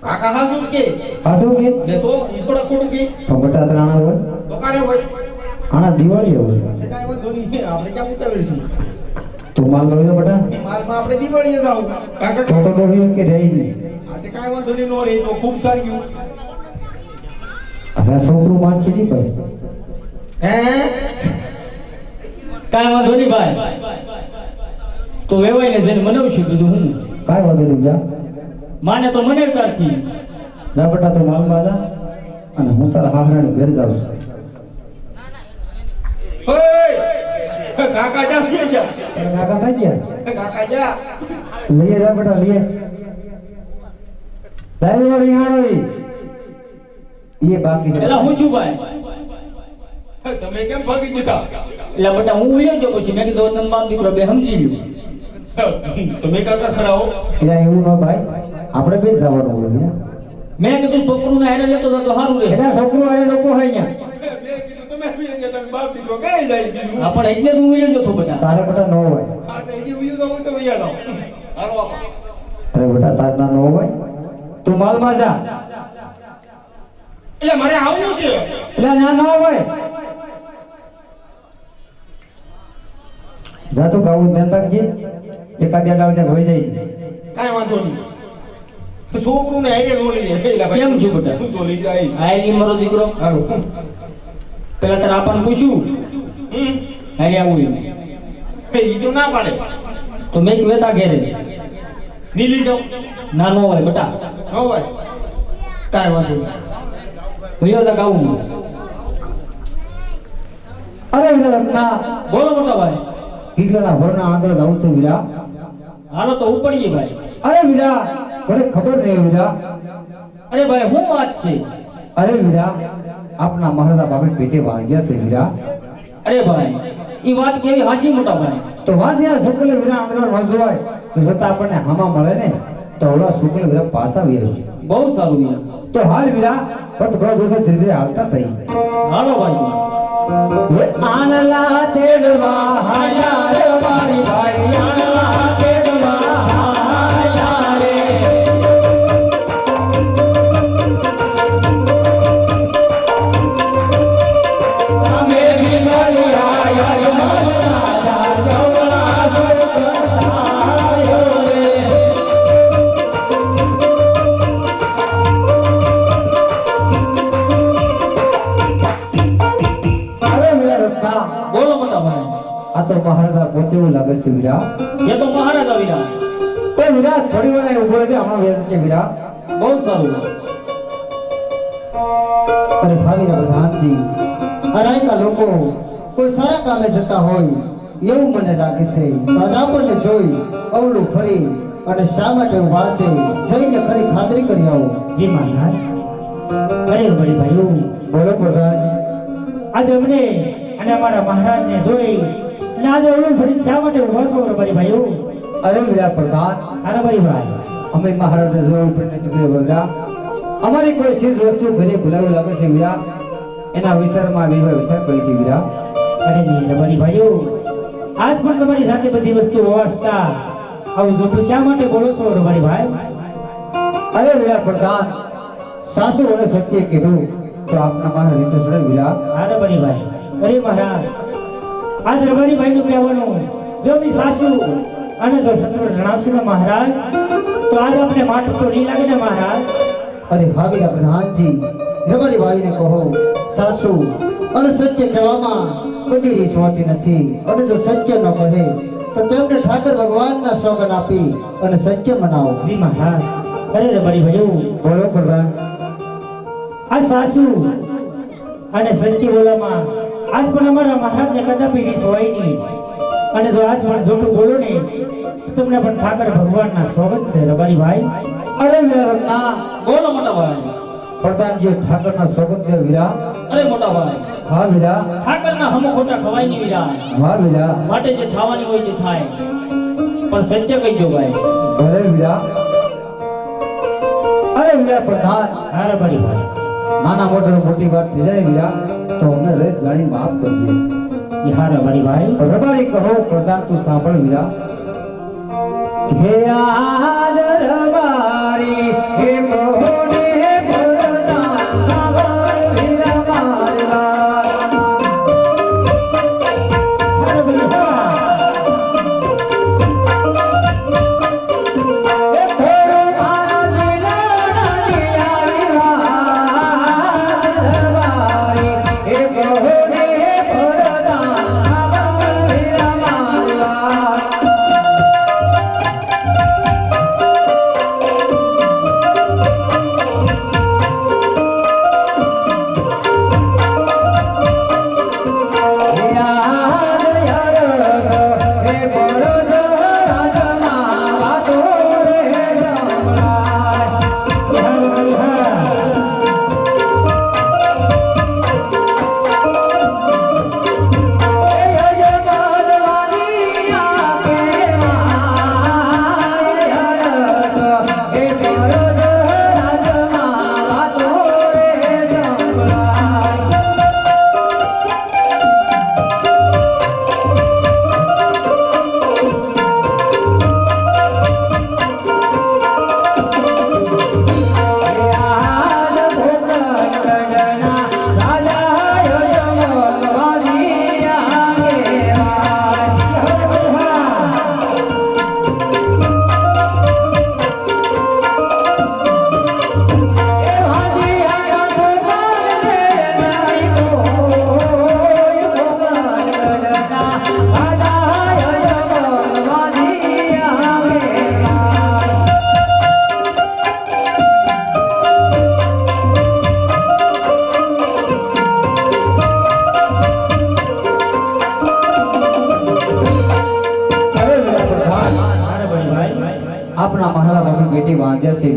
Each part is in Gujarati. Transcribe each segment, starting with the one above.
કાકા હાસુ કે લે તો ઈ થોડા ખોટું કે તો બટા ત્રાણા હોય તો કારે હોય આના દિવાળી હોય તે કાઈ વાંધો નહીં આપણે ક્યાં ઉતાવળ છે તું માલ લઈ લો બટા માલમાં આપણે દિવાળીએ જાવ કાકા તો ડોહી કે રહી નહીં આ તે કાઈ વાંધો નહીં નો રે તો ખૂબ સારી ગયું હવે છોકરું માન છે નહીં ભાઈ હે કાઈ વાંધો નહીં ભાઈ તો વેવાઈને જઈને મનાવશું બીજું હું કાઈ વાંધો નહીં જા માને તો મને તારથી જા બટા તો માલમાં જા અને હું તારા હાહરાને ઘેર જાઉં છું ઓય કાકા જા કે જા કાકા થઈ ગયા કાકા જા લઈએ જા બટા લઈએ ચાલો રિહાણો એ બાકી છે એલા હું છું ભાઈ તમે કેમ ભાગી જતા એટલે બટા હું ઉયો જો પછી મેં કીધું તમે બાપ દીકરો બે સમજી લ્યો તમે કાકા ખરા હો એટલે એવું ન ભાઈ આપણે બેન જવાનું હોય ને મેં કીધું છોકરું ને હારે લેતો તો સારું રહે એટલે છોકરો વાળે લોકો હોય અહીંયા મેં કીધું તમે બી અહીંયા તમે બાપ દીકરો કઈ જાય દીધું આપણે એટલે જ હું ઉયો જો છું બધા તારે બટા ન હોય આ તો હજી ઉયું જાવ તો વયા જાવ હાલો બાપા અરે બટા તારના ન હોય તું માલમાં જા એટલે મારે આવવું છે એટલે ના ન હોય જા તું ગાવું ધ્યાન રાખજે એકાદ ડાળ ત્યાં હોઈ જાય કાઈ વાંધો નહીં છોકરું ને હારે નો લઈ જાય કેમ છું બેટા? હું તો લઈ જાય આયલી મારો દીકરો હાલો પેલા તારા આપણને પૂછ્યું હારે આવું એમ ઈ તો ના પાડે તો મેં કીધું વેતા ઘેરે ની લઈ જાવ ના નો હોય બેટા હો ભાઈ કાઈ વાંધો નહીં ભયો તા ગાવું અરે વિરા બોલો મોટા ભાઈ કીકલાના ઘરના આગળ જાઉં છું વિરા હાલો તો ઉપડીએ ભાઈ અરે વિરા તને ખબર નહીં વિરા અરે ભાઈ શું વાત છે અરે વિરા આપના મહારાજા બાપે પેટે વાંજ્યા છે વિરા અરે ભાઈ ઈ વાત કેવી હાચી મોટા ભાઈ તો વાંજ્યા શુક્લ વિરા અંદર વજવાય તો છતાં આપણને હામાં મળે ને તો ઓલા શુક્લ વિરા પાછા વીર બહુ સારું યાર તો હાલ વિરા પત ઘણો દિવસો ધીરે ધીરે હાલતા થઈ હાલો ભાઈ આનલા તેડવા હાયા રે મારી ભાઈ આનલા તેડવા હાયા રે અમે ભી મળી આયા રે મારા જવણા આયો રે બોલો મોટા ભાઈ આ તો મહારાજા પોતે એવું લાગે છે વીરા એ તો મહારાજા વીરા તો વીરા થોડી વાર ઉભો રહે હમણાં વેચ છે વીરા બહુ સારું અરે ભાવીના પ્રધાનજી અરાયકા લોકો કોઈ સારા કામે જતા હોય એવું મને લાગે છે તો આજ આપણને જોઈ અવળું ફરી અને શા માટે ઉભા છે જઈને ખરી ખાતરી કરી આવો જી મહારાજ અરે બડી ભાઈઓ બોલો પ્રધાનજી આજે અમને અને અમારા મહારાજને જોઈ અને આજે ઓલું ફરી શા માટે ઉભા છો બડી ભાઈઓ અરે વીરા પ્રધાન અરે બડી ભાઈ અમે મહારાજને જોયું પણ નથી વીરા અમારી કોઈ ચીજ વસ્તુ ઘરે ભૂલાવી લાગે છે વીરા એના વિચારમાં વિચાર કરી છે વીરા અરે નહીં બડી ભાઈઓ આજ પણ તમારી સાથે બધી વસ્તુ હોવાસ્તા આવું જોતું શા માટે બોલો છો બડી ભાઈ અરે વીરા પ્રધાન સાસુ અને સત્ય કીધું તો આપના મારા વિશે સુને વીરા અરે બડી ભાઈ અરે મહારાજ આજ રબારી ભાઈ નું કહેવાનું જો ની સાસુ અને જો સત્ર જણાવશું ને મહારાજ તો આજ આપણે માઠું તો નહીં લાગે ને મહારાજ અરે ભાવીના પ્રધાનજી રબારી ભાઈને કહો સાસુ અને સત્ય કહેવામાં કદી રીસ હોતી નથી અને જો સત્ય ન કહે તો તેમને ઠાકર ભગવાનના સોગન આપી અને સત્ય મનાવો જી મહારાજ અરે રબારી ભાઈઓ બોલો પ્રધાન આ સાસુ અને સચ્ચી બોલામાં આજ પણ અમારા મહારાજને કદાપી રીસ હોય નહીં અને જો આજ પણ જોટું બોલો ને તો તમને પણ ઠાકર ભગવાનના સ્વાગત છે રબારી ભાઈ અરે વીરા રત્ના બોલો મોટા ભાઈ પ્રધાનજી ઠાકરના સોગંદ દે વીરા અરે મોટા ભાઈ હા વીરા ઠાકરના હમો ખોટા ખવાય નહીં વીરા હા વીરા માટે જે થવાની હોય તે થાય પણ સત્ય કહીજો ભાઈ અરે વીરા અરે વીરા પ્રધાન હા રબારી ભાઈ નાના મોટા મોટી વાત થઈ જાય વીરા તો અમને રેત જાણી માફ કરજે હા રબારી ભાઈ રબારી કહો પ્રધાન તું સાંભળ વીરા હે આજ રબારી હે કહો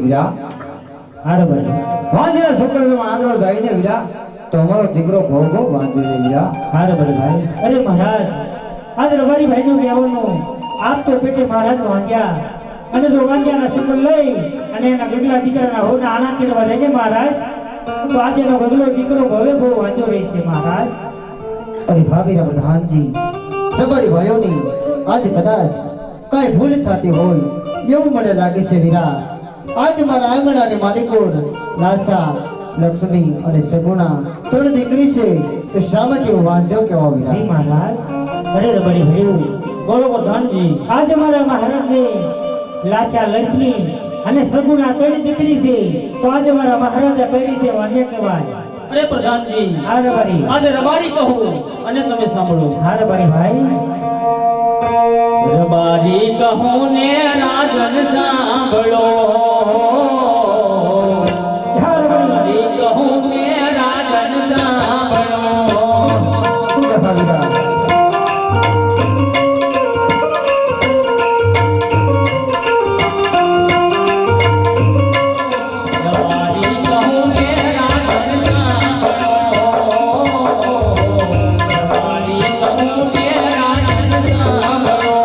વીરા હારે ભાઈ વાંદરા છોકરામાં આંધળો ગાઈને વીરા તો અમારો દીકરો ભોગો વાંધો રે વીરા હારે ભાઈ અરે મહારાજ આજ રબારી ભાઈનું કહેવાનું આપ તો પેટે મહારાજ વાંચ્યા અને જો વાંચ્યાના શુક્ર લઈ અને એના ગગલા દીકરાના હોના આણા કેળવા જાય ને મહારાજ તો આજે એનો ગગલો દીકરો ભવે બહુ વાંધો રહેશે મહારાજ અરે ભાવીરા પ્રધાનજી રબારી ભાઈઓની આજ કદાચ કાંઈ ભૂલ થતી હોય એવું મને લાગે છે વીરા આજ મારા આંગણાની માલિકો લાલસા લક્ષ્મી અને સગુણા ત્રણ દીકરી છે તો શા માટે હું વાંચ્યો કેવા જી વીરા મહારાજ અરે રબારી ભાઈઓ બોલો પ્રધાનજી આજે મારા મહારાજને લાચા લક્ષ્મી અને સગુણા ત્રણ દીકરી છે તો આજે મારા મહારાજા કઈ રીતે વાંચે કહેવાય અરે પ્રધાનજી હા રબારી આજે રબારી કહું અને તમે સાંભળો હા રબારી ભાઈ રબારી કહું ને રાજન સાંભળો હા રબારી રબારી કહું ને રાજન સાંભળો ભાવીરા રબારી કહું ને રાજન સાંભળો રબારી કહું ને રાજન સાંભળો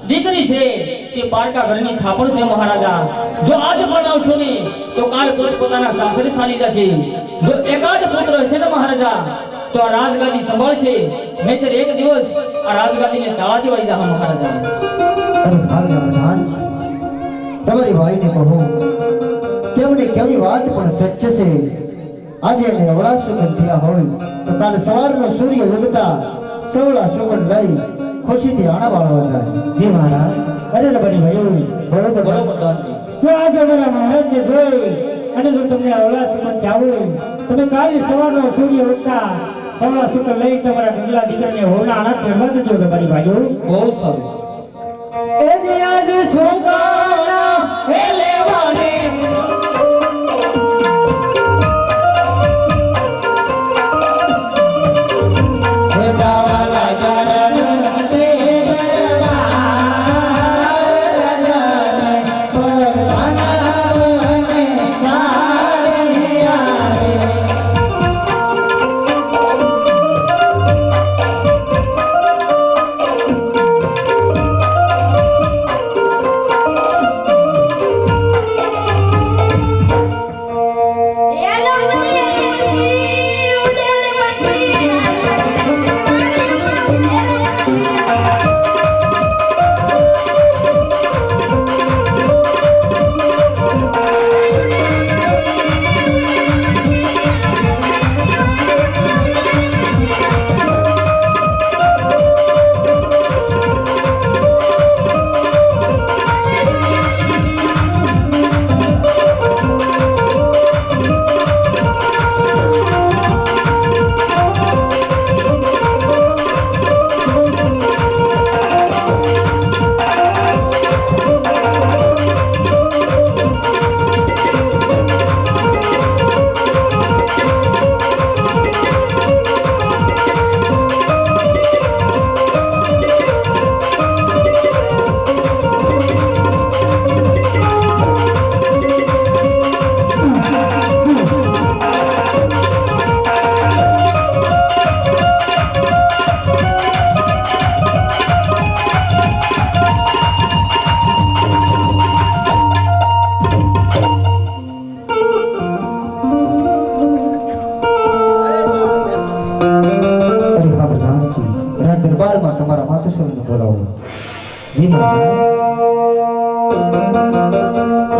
દીકરી છે તે પારકા ઘરની થાપણ છે મહારાજા. જો આજ પરણાવશો ને તો કાલ પોતાના સાસરે ચાલી જશે. જો એકાદ પુત્ર હશે ને મહારાજા તો આ રાજગાદી સંભાળશે, નહીંતર એક દિવસ આ રાજગાદીને તાળાટી વાળી જશે મહારાજા. અરે ભાવિના પ્રધાનજી, તમારી ભાઈને કહો તેમની કેવી વાત પણ સચ્ચ છે. આજે એને અવળા સુગંધ થયા હોય તો કાલે સવારનો સૂર્ય ઉગતા સવળા સુગંધ લઈ ખુશીથી આણા વાળવા જાય. જી મહારાજ. અરે રબારી ભાઈ, બરોબર પ્રધાનજી. જો આજે અમારા મહારાજને જોઈ અને જો તમને અવળા સુગંધ ચાવો તમે કાલે સવારનો સૂર્ય ઉગતા સવળા સુગંધ લઈ તમારા ગંગલા દીકરાને હોના આણા પહેરવા જજો રબારી ભાઈઓ. બહુ સારું. એ આજ સોગાના હે લેવાને હે જાવાલા જરણ તે દરબાર जी महाराज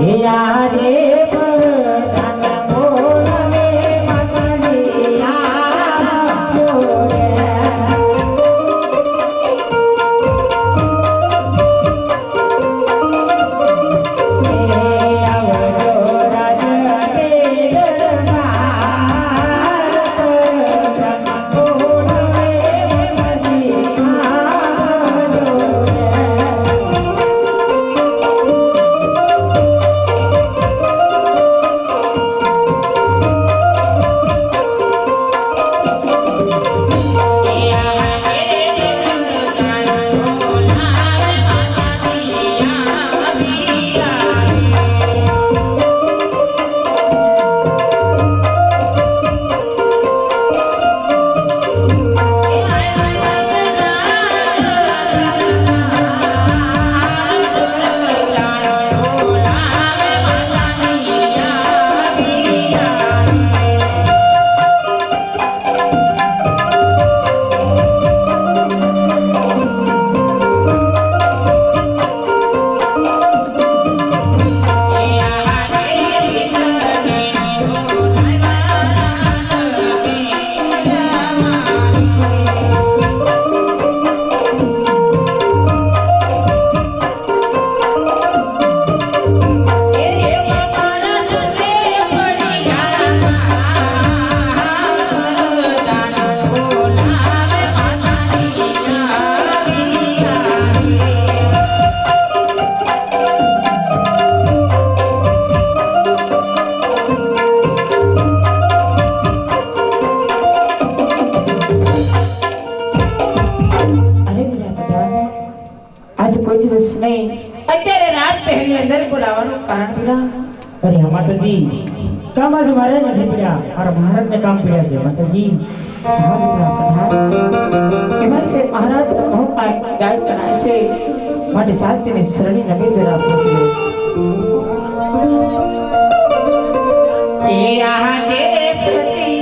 ये यारे परदान मोड़वे माताजिया मोड़े अरे हाँ माता जी काम आज हमारे नहीं पड़ा और महाराज ने काम पड़ा से माता जी एमन से महाराज बहुत गाइड कराए से माटे साथ में शरणी नबी जरा पूछो ये यहाँ देश तेरे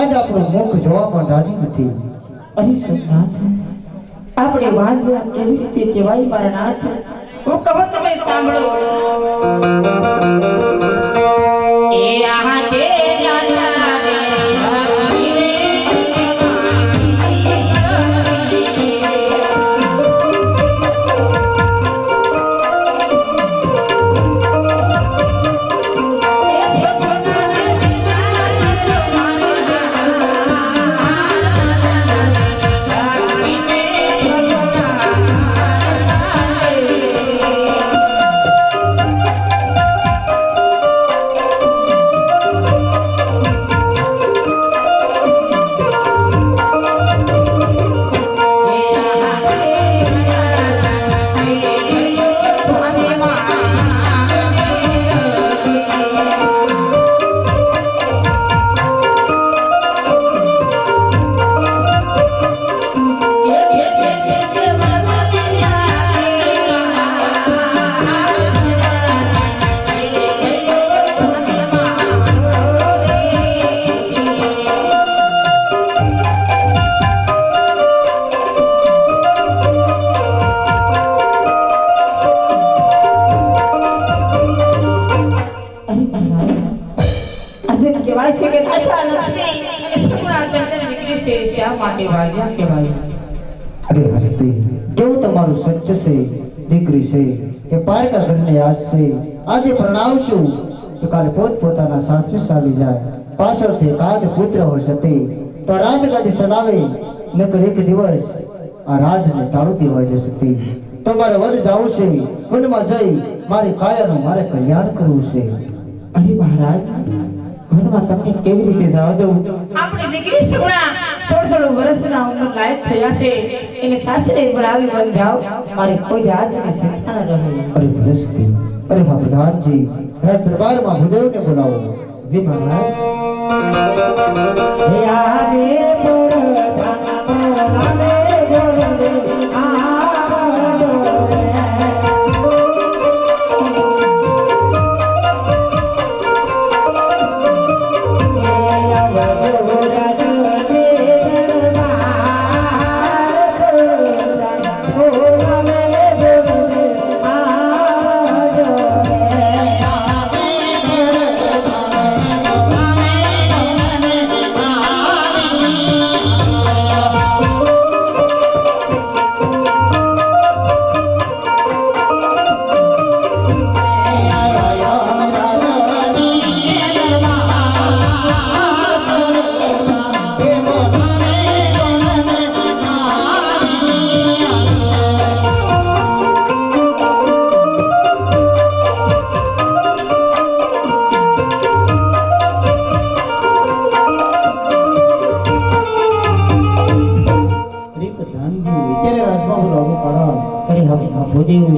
આજ આપણું મુખ જોવા પણ રાજી નથી. અરે સોમનાથ, આપણે વાજ કેવી રીતે કહેવાય મારા નાથ? હું કહું તમે સાંભળો. એ આહા દે જાના રે કહેવાય છે કે આશા લક્ષ્મી અને સુગુણા ચંદ્રની દીકરી છે. શા માટે વાજ્યા કહેવાય? અરે હસ્તી, જેવું તમારું સચ્ચ છે, દીકરી છે એ પારકા ઘરને યાદ છે. આજે પ્રણાવશું તો કાલે પોતપોતાના સાસરે ચાલી જાય. પાછળથી કાદ પુત્ર હોય સતે તો રાજગાદી સલાવે, નકર એક દિવસ આ રાજને તાળુતી હોય છે સતી. તમારે વન જવું છે, વનમાં જઈ મારી કાયાનું મારે કલ્યાણ કરવું છે. અરે મહારાજ, વનમાં તમને કેવી રીતે જવા દઉં? આપણી દીકરી સુગુણા 16 વર્ષના ઉંમર લાયક થયા છે. એને સાસરે બોલાવી વન જાઓ. મારે કોઈ હાથને શિક્ષણ રહે. અરે ભલે સતી, અરે હા પ્રધાનજી, રાજ દરબારમાં ભૂદેવને બોલાવો. જી મહારાજ. હે આજે પ્રધાન બોલાવે જોડે આવજો રે.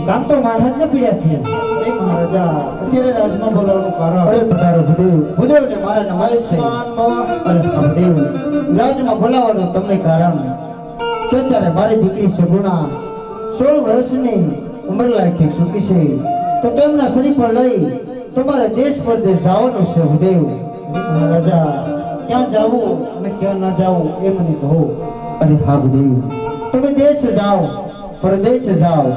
કામ તો મહારાજ ને પીડ્યા છે. અરે મહારાજા, અત્યારે રાજમાં બોલાવવાનું કારણ? અરે પધારો ભૂદેવ. ભૂદેવને મારા નમાય છે. અરે ભૂદેવ, રાજમાં બોલાવવાનું તમને કારણ તો ત્યારે મારી દીકરી સગુણા 16 વર્ષની ઉંમર લાયક ચૂકી છે, તો તેમના શરીર પર લઈ તમારે દેશ પરદેશ જવાનું છે ભૂદેવ. મહારાજા, ક્યાં જાવું અને ક્યાં ના જાવું એ મને કહો. અરે હા ભૂદેવ, તમે દેશ જાઓ, પરદેશ જાઓ,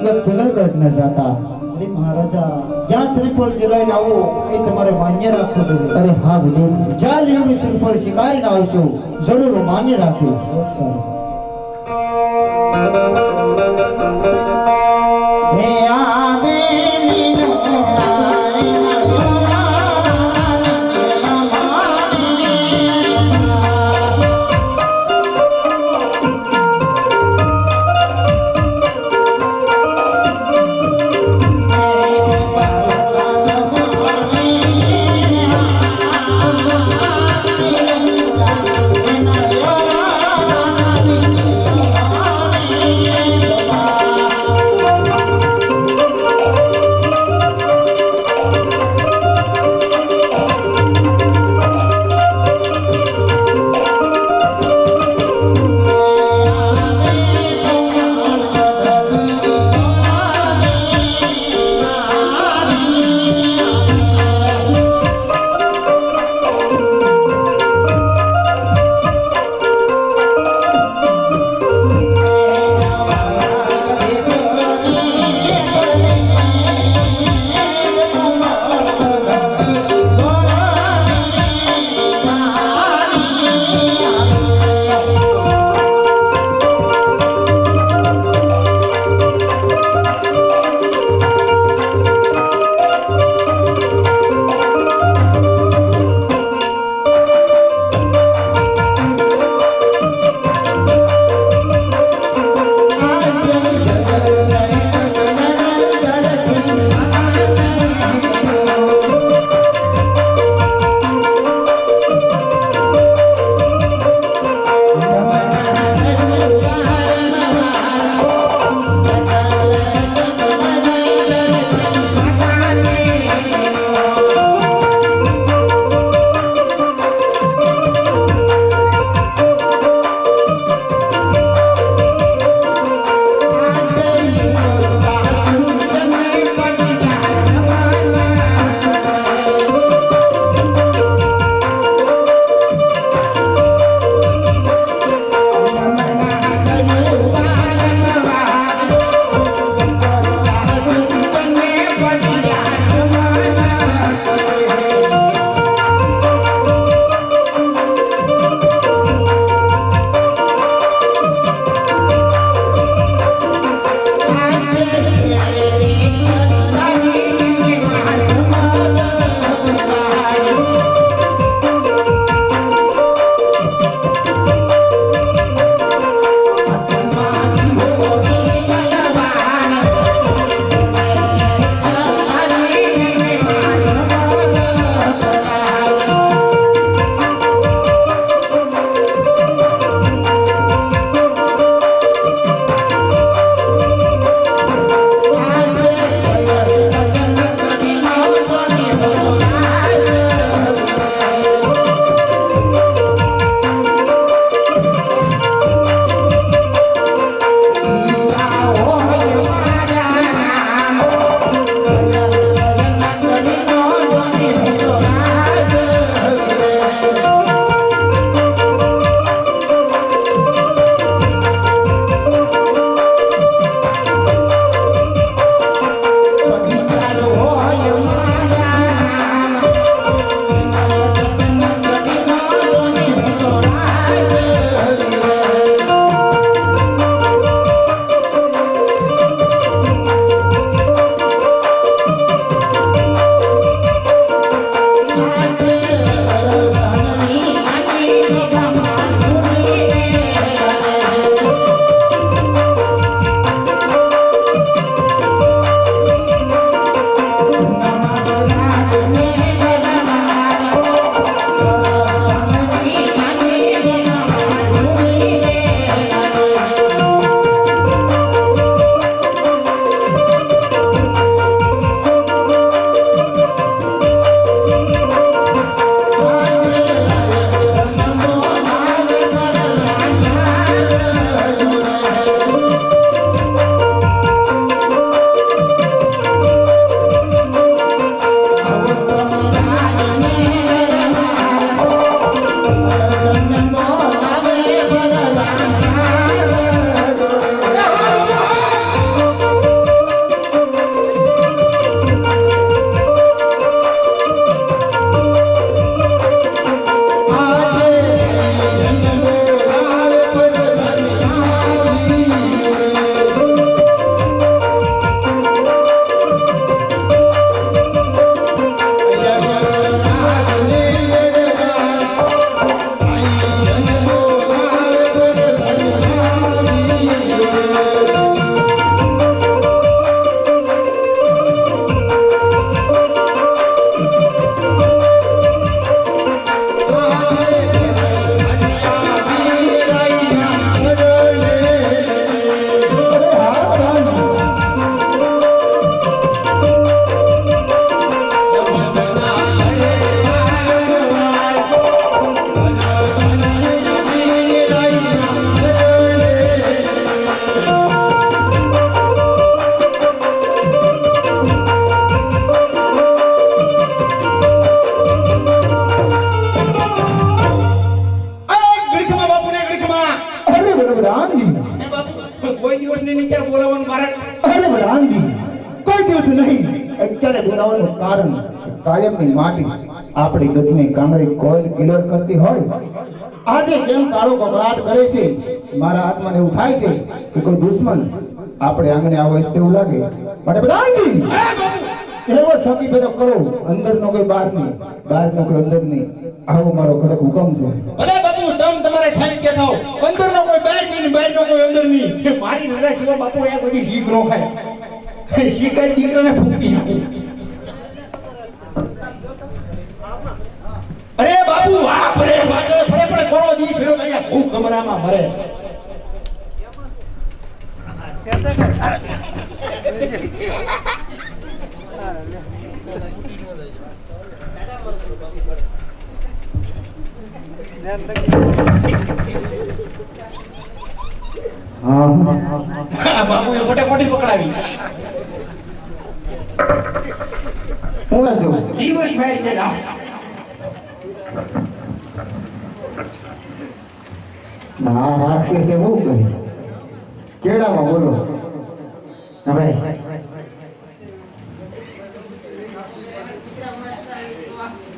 એક ફિગર કરત ન જાતા. અરે મહારાજા, જ્યાં શ્રીફળ જલાઈને આવો એ તમારે માન્ય રાખવું જોઈએ. અરે હા ભૂદેવ, જ્યાં લીલું શ્રીફળ શિકારીને આવશો જરૂર માન્ય રાખીશ. હે આદે લીલો Yeah. અરે બલરામજી, કોઈ દિવસ નહીં. અત્યારે બોલાવવાનું કારણ કાયમની માટી આપણી ગઢની કાંગડી કોઈલ કિલોર કરતી હોય. આજે કેમ કાળો કકળાટ કરે છે, મારા આત્માને એવું થાય છે કે કોઈ દુશ્મન આપણે આંગણે આવો છે તેવું લાગે. માટે બલરામજી, એવો સખી પેદો કરો, અંદરનો કોઈ બહારની, બહારનો કોઈ અંદરની. આવો મારો કડક હુકમ છે. અરે બાપુ, તમ તમારે ખાલી કે થાઓ, અંદરનો કોઈ બહાર ની, બહારનો કોઈ અંદર ની. મારી રજા સિવાય બાપુ એ બધી શીખ નો ખાય. શીખાય દીકરાને ફૂંકી નાખે. અરે બાપુ, વાપ રે વાદળ ફરે પણ કરો દી ફેરો અહીંયા ભૂખ કમરામાં મરે. બાપુ એ મોટે મોટી પકડાવી. હું છું દિવસ ફેર કે જાઓ. ના રાક્ષસે બહુ કહી કેળામાં બોલો. હવે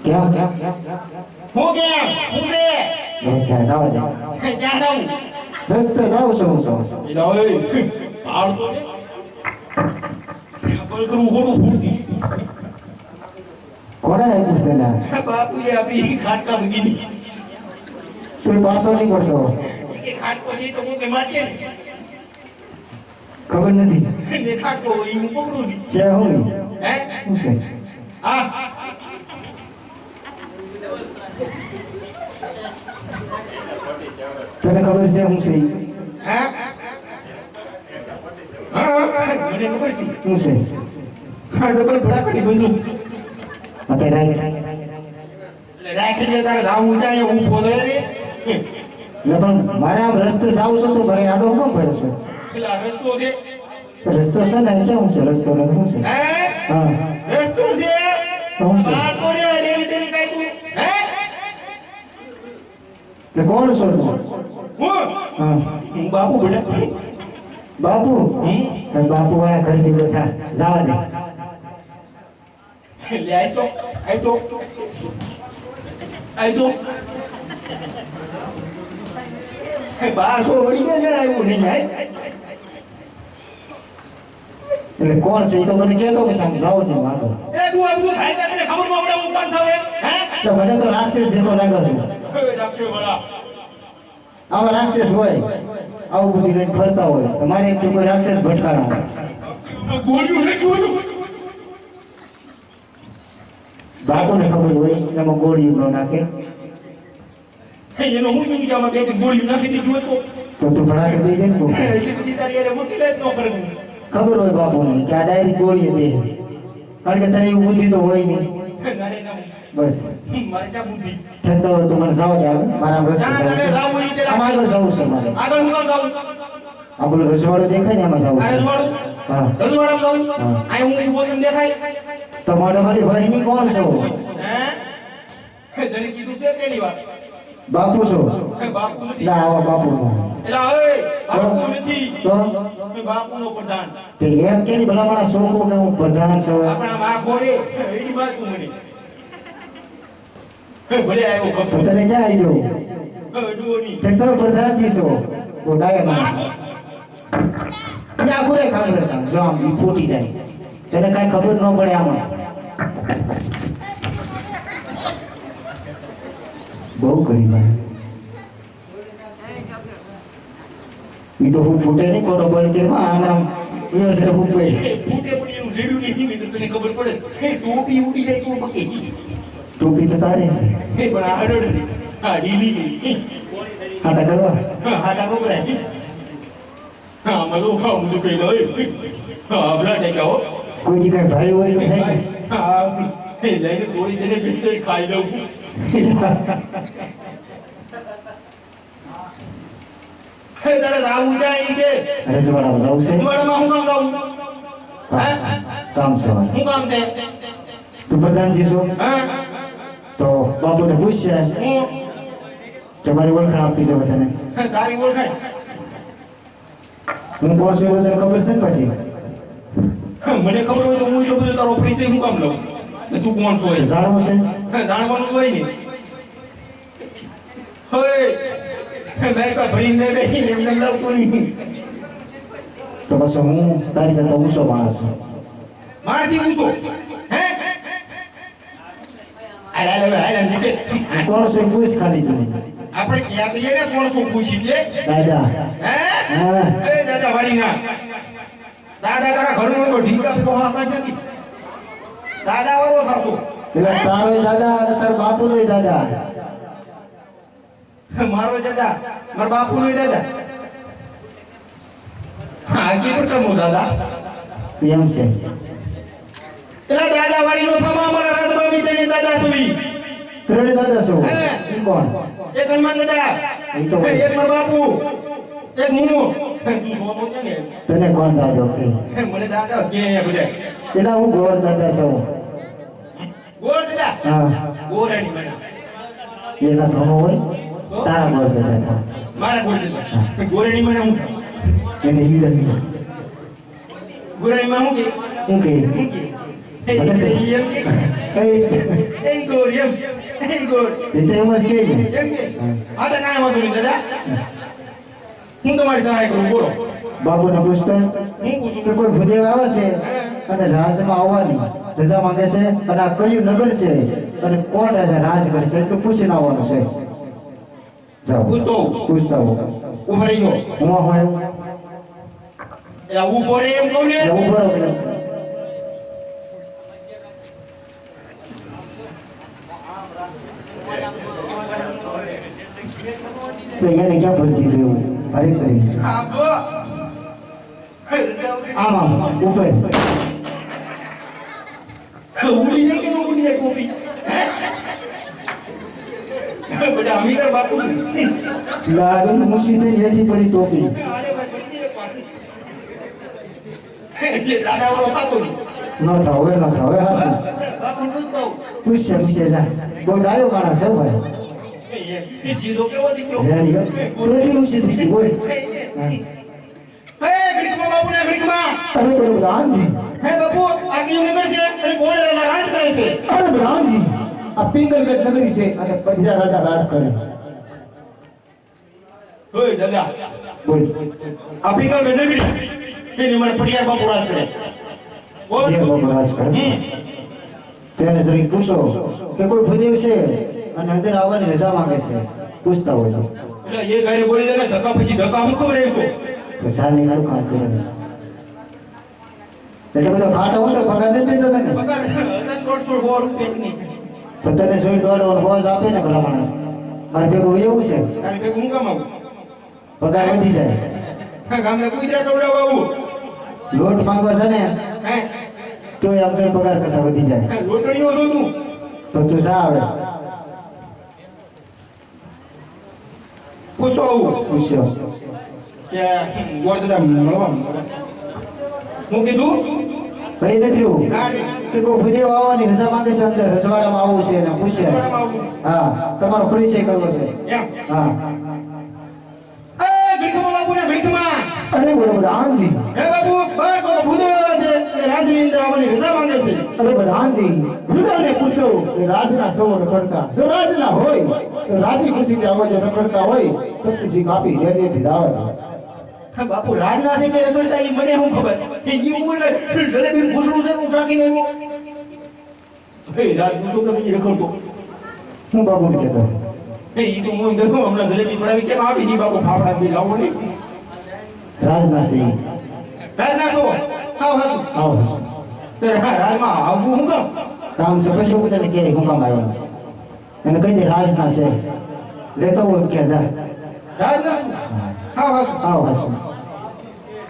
કેમ કેમ હું કે હું છે બસ જાવ જાવ ક્યાં જાઉં? રસ્તે જાઉં છું હું છું. જાઓ એ આવ તો બોલ કરું હોડું ફૂટી. કોણે આપ્યું તને? બાપુ એ આપી ખાટકા મૂકીની. તું પાછો નહીં પડતો, કે ખાટકો નહીં તો હું બીમાર છે ને. ખબર નથી ને ખાટકો હોય હું પકડું નહીં. છે હું હે શું છે? હા તને ખબર છે હું છે? હા હા મને ખબર છે. શું છે? હા ડબલ ભડાકાની બંદૂક. અત્યારે એટલે રાખી તારે જાવું જાય હું બોલે ને. પણ મારે આમ રસ્તે જાઉં છું તો ભાઈ આડો કેમ ફરે છો? પેલા રસ્તો છે. રસ્તો છે ને કેવું છે? રસ્તો ને શું છે? હે હા રસ્તો છે. શું છે? બાર કોને ડેલી ડેલી કાઈ તું? હે એટલે કોણ છો તું? હું હા હું બાપુ બેટા. બાપુ બાપુ વાળા ઘર ભેગો થા જવા દે. લે આઈ તો આઈ તો આઈ તો બાસો વળી ગયા ને આવ્યું નહીં આય. એટલે કોણ છે એ તો મને કહેતો કે સામે જાઓ છે વાંધો. એ તું આ બધું ખાઈ જા, તને ખબર ન પડે હું કોણ છું હે? તો મને તો રાક્ષસ જેવો લાગે છે. હે રાખશે વાળા. આવા રાક્ષસ હોય આવું બધું લઈને ફરતા હોય તો મારે એક તો કોઈ રાક્ષસ ભટકાણા હોય. ગોળીઓ નહીં જોયું. બાપુને ખબર હોય એમાં ગોળીઓ ન નાખે એનો હું નહીં કે આમાં બે ગોળીઓ નાખી દીધું હોય તો તું ભણા કે દઈ દે ને કોક. એટલી બધી તારી યાર મુશ્કેલ જ ન કરે. ખબર હોય બાપુને કે આ ડાયરેક્ટ ગોળીઓ દે, કારણ કે તને એવું બુદ્ધિ તો હોય નહીં. નારે ના બસ મારે ત્યાં બુદ્ધિ. ઠંડો હોય તો મને જાવ દે આવે મારા આમ રસ્તે ના જાવું તારે છે. જાવું ઈ પેલા આમ આગળ જવું છે મારે. આગળ હું કામ જાઉં? આ પેલું રસવાડું દેખાય ને એમાં જવું આ છે. રજવાડું હા રજવાડામાં જાઉં? હા. આ હું બોલને દેખાય. તો મારે મારી ભાઈની કોણ છો? હે તને કીધું છે પેલી વાત. બાપુ છો? બાપુ નથી. ના આવા બાપુ નો. એલા એ બાપુ નથી. તો બાપુનો પ્રધાન. તે એમ કે ભલા મારા શોખો કે હું પ્રધાન છું. આપણા માં ખોરે એની વાત તું મને. ભલે આવ્યો તો ખબર. તને ક્યાં આવી જવું? ડોની. તે તારો પ્રધાનજી છો તો ડાયા માણસ ત્યાં ઘુરે ખબર જો આમ ઈ ફૂટી જાય તને કાંઈ ખબર ન પડે આમાં. બહુ ગરીબ ઈ તો હું ફૂટે નહીં ખોટો પડી કે આમ આમ વ્યવસાય ફૂટે. ફૂટે પણ એનું જેડું નહીં ને તને ખબર પડે. ટોપી ઉડી જાય તો બકે. ટોપી તો તારે છે પણ આ અડડ છે. આ ઢીલી છે. આટા કરવા. હાટા કોકરાય. હા મલો હા હું તો કહી દઉં. હા આપણા ટેકા હો. કોઈ દી કાંઈ ભાડું હોય તો થાય ને. હા લઈને થોડી દેને ભીતર ખાઈ લઉં. હે તારે આવું જાય કે રજવાડામાં જવું છે. રજવાડામાં હું કામ જાઉં? કામ છે મારે. શું કામ છે? તું પ્રધાનજી છો હા તો બાપુને પૂછશે હું કે મારી ઓળખાણ આપી દો તને. તારી ઓળખાણ. હું કોણ છું એ તને ખબર છે ને પછી મને ખબર હોય તો હું એટલો બધો તારો પરિચય હું કામ લઉં ને તું કોણ છો એ જાણવું છે જાણવાનું હોય ને હવે મેં કા ભરીને બેઠી એમને લાવતો નહીં તો પછી હું તારી કરતા ઊંચો માણસ છું મારથી ઊંચો હે આલા નીકળ કોણ છે પૂછ ખાલી તું આપણે ક્યાં કહીએ ને કોણ શું પૂછી એટલે દાદા હે હા. એ દાદા વારી ના દાદા તારા ઘરનો તો ઢીકા પીકો હા કાઢ નાખી દાદા વાળો થાશો પેલા તારો દાદા અને તાર બાપુ નો દાદા મારો દાદા મારા બાપુ નો દાદા હા કી પર કમો દાદા એમ છે પેલા દાદા વાળી નો થમા અમારા રાજમાં મીતને દાદા સુઈ ત્રણે દાદા છો હે. ઈ કોણ એક હનુમાન દાદા એ તો હોય. એક મારા બાપુ એક મુનુ તું સોતો છે ને તને કોણ દાદો કે મને દાદા કે બધા પેલા હું ગોર દાદા છું ગોર દાદા હા ગોરાણી મને એના થોડો હોય તારા ગોર દાદા થા મારા ગોર દાદા ગોરાણી મને હું એને હીરા ગોરાણી માં હું કે હું કે એ એમ કે એ ગોર એમ એ ગોર એ તો એમ જ કે છે એમ કે આ તો કાંઈ વાંધો નહીં દાદા હું તમારી સહાય કરું બોલો બાપુને પૂછતો હું પૂછું કે કોઈ ભૂદેવ આવે છે અને રાજમાં આવવાની રજા માંગે છે અને આ કયું નગર છે અને કોણ રાજા રાજ કરે છે એટલું પૂછીને આવવાનું છે જાઓ પૂછતો હોઉં. પૂછતા હો ઉભા રહી ગયો હું હોય એ ઉભો રે એમ કહું ને જવું બરોબર તો એને ક્યાં ભરી દીધું એવું હરેક કરી હા તો આમ આમ ઉપર ઉડી જાય કે ન ઉડી જાય ટોપી બધા અમીર બાપુ છે લાડુ મુસીબત હેઠી પડી ટોપી અરે ભાઈ પડી જાય પાછી. એટલે દાદા વાળો થતો નહીં ન થાવ હવે ન થાવ હવે હાસું બાપુ પૂછતો હોઉં. પૂછશે જા કોઈ ડાયો માણસ છે ભાઈ એ જીદો કેવો દીકરો રેડી હો ટોપી મુસીબત છે બોલ હે ગ્રીકમાં બાપુ ને ગ્રીકમાં અરે પ્રધાનજી હે બાપુ આ કયું નગર છે અને કોણ રાજ કરે છે અરે પ્રધાનજી આ પિંગલગઢ નગરી છે અને પંજા રાજા રાજ કરે ઓય દાદા બોલ આ પીકર નગરી એની મને પડિયાર બાપુ રાજ કરે બોલ જે બાપુ રાજ કરે તેને જરી પૂછો કે કોઈ ભૂદેવ છે અને અંદર આવવાની રજા માંગે છે પૂછતા હોય તો એટલે એ ગાયને બોલી દે ને ધક્કા પછી ધક્કા હું ખબર રહેશો તો સારી સારું કામ કરે એટલે બધો ખાટો હોય તો પગાર નથી દેતો તને પગાર 1.5 રૂપિયા તો તને જોઈ દોડો હોજ આપે ને ભલા માણસ મારે ભેગું એવું છે તારે ભેગું હું કામ આવું પગાર વધી જાય હા ગામને કુતરા ટોડાવા આવું લોટ માંગવા છે ને હે તો આપણે પગાર કરતા વધી જાય લોટણીઓ છો તું તો તું જા આવે પૂછતો આવું પૂછ્યો કે ગોળ દાદા મળવા હું કીધું કઈ નથી એવું કે કોઈ ભૂદેવ આવવાની રજા માંગે છે અંદર રજવાડામાં આવવું છે ને પૂછ્યા હા તમારો પરિચય કરવો છે એમ હા એ ઘડીકમાં બાપુ ને ઘડીકમાં અરે બરોબર આનંદજી હે બાપુ બસ ભૂદેવ આવે છે એ રાજની અંદર આવવાની રજા માંગે છે અરે પ્રધાનજી વૃદ્ધને પૂછો કે રાજના સૌ રખડતા જો રાજના હોય તો રાજી ખુશી આવો જો રખડતા હોય શક્તિજી કાપી રેડિયેથી દાવત હા બાપુ રાજના છે કે રગડતા ઈ મને શું ખબર કે ઈ ઉંમર જલેબી ફૂસડું છે હું સાકીને આવ્યો હે રાજ પૂછો કે પછી રખડતો હું બાબુને કહેતો હે ઈ તો હું દેખો હમણાં જલેબી પડાવી કેમ આવી ની બાપુ ફાવડા બી લાવો ને રાજના સિંહ રાજના છો આવ હસુ આવો તે હા રાજમાં આવવું હું કામ કામ છે પછી હું તને કે હું કામ આવ્યો એને કહી દે રાજના છે લેતો બોલ કે જા રાજના છું આવ હસુ આવો હાસુ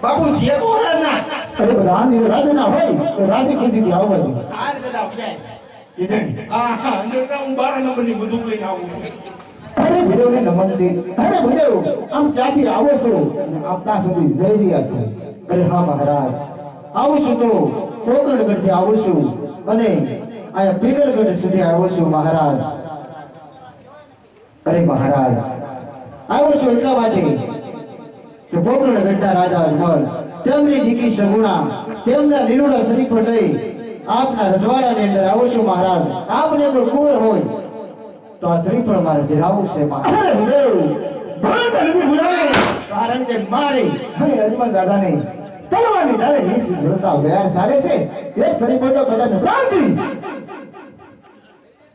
બાપુ છે તો રાજના અરે પ્રધાનજી રાજના હોય તો રાજી ખુશી આવવા દે આ ને દાદા બજાય હા હા અંદર હું 12 નંબરની બંદૂક લઈને આવું છું અરે ભૂદેવને નમન છે અરે ભૂદેવ આમ ક્યાંથી આવો છો અને આપ ત્યાં સુધી જઈ રહ્યા છો અરે હા મહારાજ આવું છું તો કોકણગઢથી આવું છું અને અહીંયા પીગલગઢ સુધી આવું છું મહારાજ અરે મહારાજ આવું છું એટલા માટે કે પોકરણ ગઢના રાજા અજમલ તેમની દીકરી સગુણા તેમના લીલોડા શરીફ લઈ આપના રજવાડાની અંદર આવો છું મહારાજ. આપને કોઈ કુંવર હોય તો આ શ્રીફળ મારે જરાવું છે મહારાજ. અરે ભૂદેવ, ભણતર નથી ભૂલાવે. કારણ કે મારી અને અજમલ દાદાને તલવારની ડાળે નીચે ઝૂલતા વેર સારે છે એ શરીફળ તો કદાચ ભ્રાંતિ.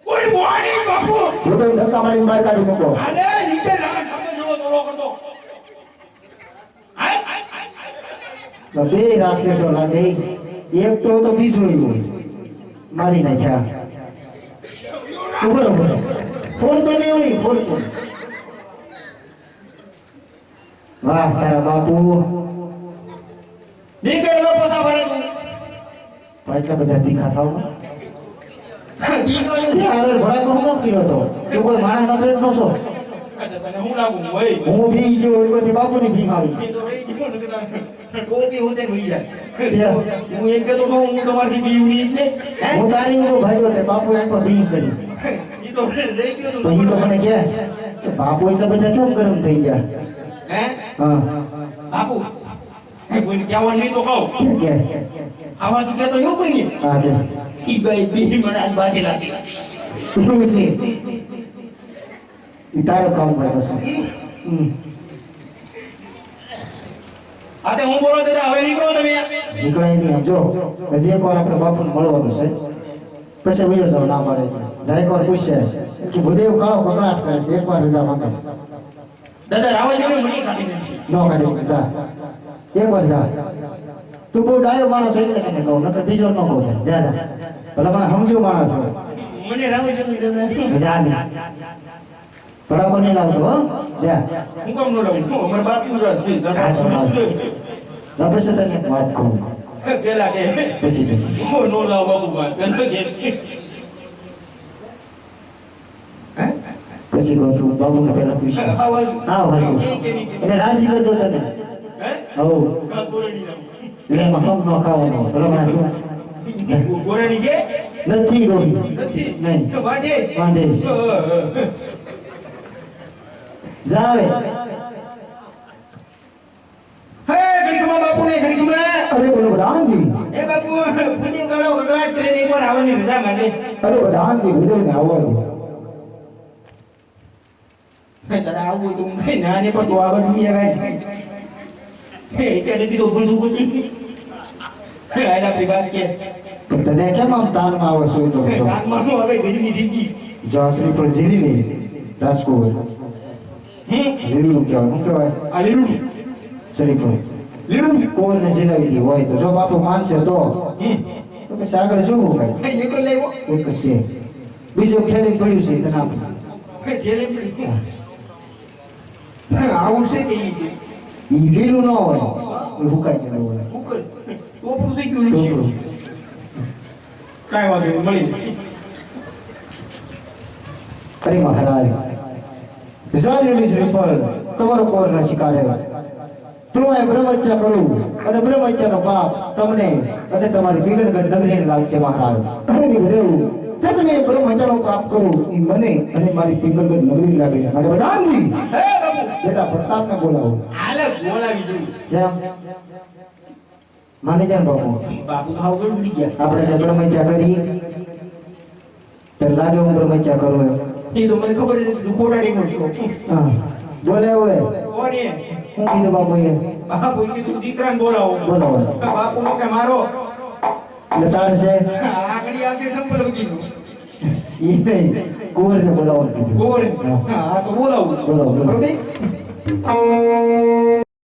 ઓય મોહાણી બાપુ ભૂદેવ ધક્કા મારીને બહાર કાઢી મૂકો. આને નીચે લાગ ખાતો જેવો દોરો કરતો આય તો બે રાક્ષસો લાગે એક તો બીજો મારી નાખ્યા. ઉભો ફોડતો નહીં હોય ફોડતો. વાહ તારા બાપુ નીકળ બાપુ સાવરે એટલા બધા તીખા થાવ નીકળ ઘોડા કોણ કામ કર્યો હતો તું કોઈ માણસ નો પેટ નો છો. તને હું લાગુ ઓય હું બી ગયો ઓળખોથી બાપુની ભીખ આવી. ટોપી હોતે હોઈ જાય હું એમ કહેતો તો હું તમારી બીવની એટલે હું તારી ઊંઘો ભાગ્યો તે બાપુ એમ પર ભીખ કરી. ઈ તો રહી ગયો તો ઈ તો મને કહે કે બાપુ એટલા બધા કેમ ગરમ થઈ ગયા. હે હા બાપુ એ કોઈને કહેવા નહીં તો કહો કે આવા તો કહેતો એવું કોઈ નહીં હા કે ઈ ભાઈ બી મને આજ બાજેલા છે શું છે ઈ તારો કામ કર્યો છે. આ તે હું બોલો તે હવે નીકળો તમે નીકળાય નહીં. આમ જો હજી એકવાર આપણે બાપુને મળવાનું છે પછી બીજો જાવ ના મળે જાય એકવાર પૂછશે કે ભૂદેવ કાળો કકડાટ કરે છે એકવાર રજા માંગે છે. દાદા રાવણ જોડે મને કાઢી નાખી ન કાઢી જા એકવાર જા. તું બહુ ડાયો માણસ એટલે તને કહું નકર બીજો ન કહું. જા જા ભલા મને સમજુ માણસ હોય મને રાવણ જોડે દાદા જા ને ભડાકો નહીં લાવતો હો જા. હું કામ નો રાવણ હું અમાર બાપ નો રાજ છે દાદા ના પછી તને એક વાત કહું પેલા કે પછી ઓ નો લાવ બાપુ ભાઈ પેલા કે પછી કહું તું બાબુને પહેલા પૂછ. આવાજ હા હાસુ એટલે રાજી કરજો તને. હે હો કા ગોરેડી એટલે એમાં કમ ન ખાવાનો ભલા મને ગોરેડી છે નથી રોહી નથી નહીં વાડે વાંધે જાવે. હે ઘડીકમાં બાપુ ને ઘડીકમાં અરે બોલો પ્રધાનજી, એ બાપુ પૂજી ગાળો ગગડાટ કરીને એકવાર આવવાની રજા માંગે અરે પ્રધાનજી, ભૂદેવને આવવા દો. તારા આવું તો હું કઈ નાને પણ તો આગળ નહીં આવે હે ત્યારે કીધું બધું બધું હે આલા આપણી વાત કે પણ તને કેમ આમ તાનમાં આવે છે તો કાનમાં નો હવે ગરીબી થઈ ગઈ જો શ્રી પર જીરી લે રાજકોટ લીલું કહેવાય શું કહેવાય આ લીલું શ્રી પર લીલું કોરને જીરાવી દી હોય તો જો બાપુ માનશે તો પછી આગળ શું કાંઈ હે એ તો લેવો એક જ છે બીજું ફેરી પડ્યું છે તને આપું. હે જેલે આવું છે કે ઈ લીલું ન હોય એ હુકાઈ ગયેલું હોય. ઉપર ઓપરું થઈ ગયું છે કાઈ વાંધો નહીં મળી અરે મહારાજ વિશાળની શ્રીફળ તમારો કોરના શિકારે તું એ બ્રહ્મહત્યા કરું અને બ્રહ્મહત્યાનો પાપ તમને અને તમારી બિગરગઢ નગરીને લાગશે મહારાજ. અરે ની ભૂદેવ, સતને બ્રહ્મહત્યાનો પાપ કરું એ મને અને મારી પિંગલગઢ નગરી લાગે. અને પ્રધાનજી, હે બાપુ બેટા પ્રતાપને બોલાવો. હાલે બોલાવી દઉં જેમ માની જાય બાપુ બાપુ ભાવ ગણ ઉડી ગયા આપણે જે બ્રહ્મહત્યા કરી તો લાગે હું બ્રહ્મહત્યા કરું એમ. એ તો મને ખબર છે તું ખોટાડી મળશો હા બોલે હોય કોને શું કીધું બાપુએ બાપુ કીધું દીકરાને બોલાવો બોલો બાપુ નો કે મારો એટલે તારે છે આંગળી આખી સંપલ કીધું ઈ નહીં કુંવરને બોલાવવાનું કીધું. ગોર હા તો બોલાવું બોલાવો, બોલાવો. બરોબર